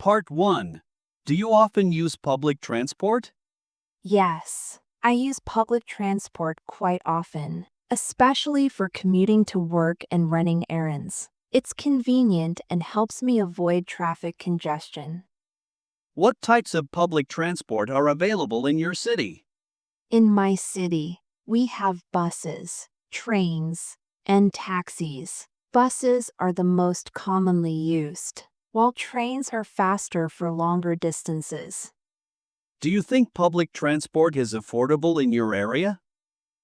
Part 1. Do you often use public transport? Yes, I use public transport quite often, especially for commuting to work and running errands. It's convenient and helps me avoid traffic congestion. What types of public transport are available in your city? In my city, we have buses, trains, and taxis. Buses are the most commonly used, while trains are faster for longer distances. Do you think public transport is affordable in your area?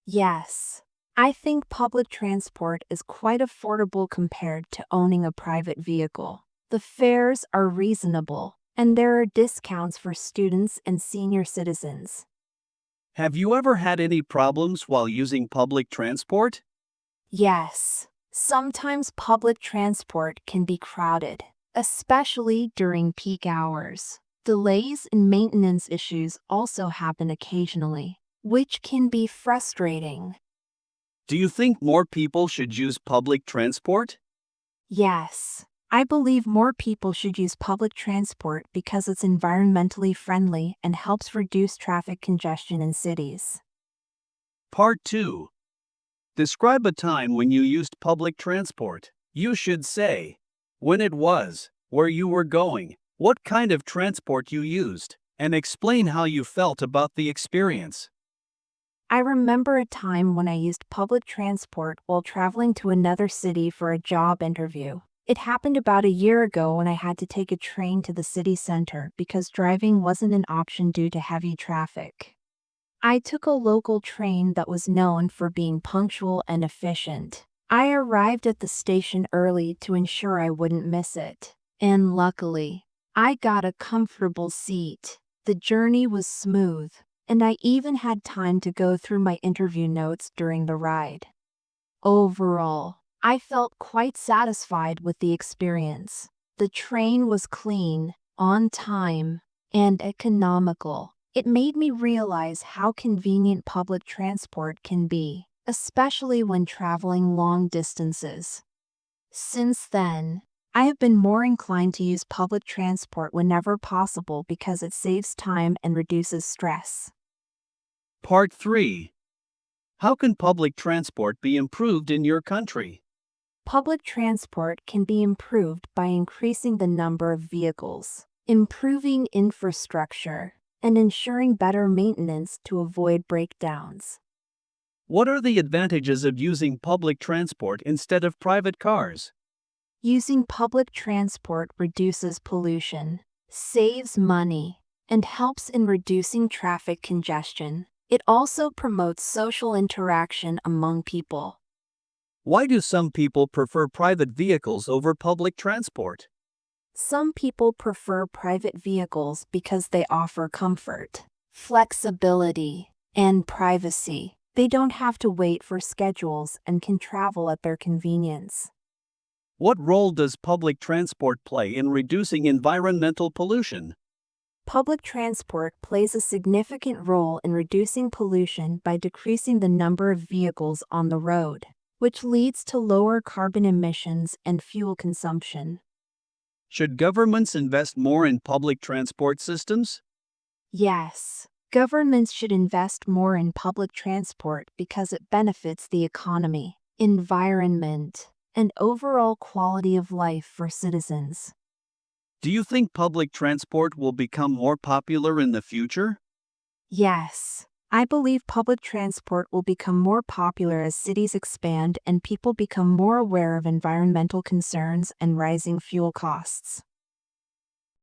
Yes, I think public transport is quite affordable compared to owning a private vehicle. The fares are reasonable, and there are discounts for students and senior citizens. Have you ever had any problems while using public transport? Yes, sometimes public transport can be crowded, especially during peak hours. Delays and maintenance issues also happen occasionally, which can be frustrating. Do you think more people should use public transport? Yes, I believe more people should use public transport because it's environmentally friendly and helps reduce traffic congestion in cities. Part 2. Describe a time when you used public transport. You should say when it was, where you were going, what kind of transport you used, and explain how you felt about the experience. I remember a time when I used public transport while traveling to another city for a job interview. It happened about a year ago when I had to take a train to the city center because driving wasn't an option due to heavy traffic. I took a local train that was known for being punctual and efficient. I arrived at the station early to ensure I wouldn't miss it. And luckily, I got a comfortable seat. The journey was smooth, and I even had time to go through my interview notes during the ride. Overall, I felt quite satisfied with the experience. The train was clean, on time, and economical. It made me realize how convenient public transport can be, especially when traveling long distances. Since then, I have been more inclined to use public transport whenever possible because it saves time and reduces stress. Part 3. How can public transport be improved in your country? Public transport can be improved by increasing the number of vehicles, improving infrastructure, and ensuring better maintenance to avoid breakdowns. What are the advantages of using public transport instead of private cars? Using public transport reduces pollution, saves money, and helps in reducing traffic congestion. It also promotes social interaction among people. Why do some people prefer private vehicles over public transport? Some people prefer private vehicles because they offer comfort, flexibility, and privacy. They don't have to wait for schedules and can travel at their convenience. What role does public transport play in reducing environmental pollution? Public transport plays a significant role in reducing pollution by decreasing the number of vehicles on the road, which leads to lower carbon emissions and fuel consumption. Should governments invest more in public transport systems? Yes, governments should invest more in public transport because it benefits the economy, environment, and overall quality of life for citizens. Do you think public transport will become more popular in the future? Yes, I believe public transport will become more popular as cities expand and people become more aware of environmental concerns and rising fuel costs.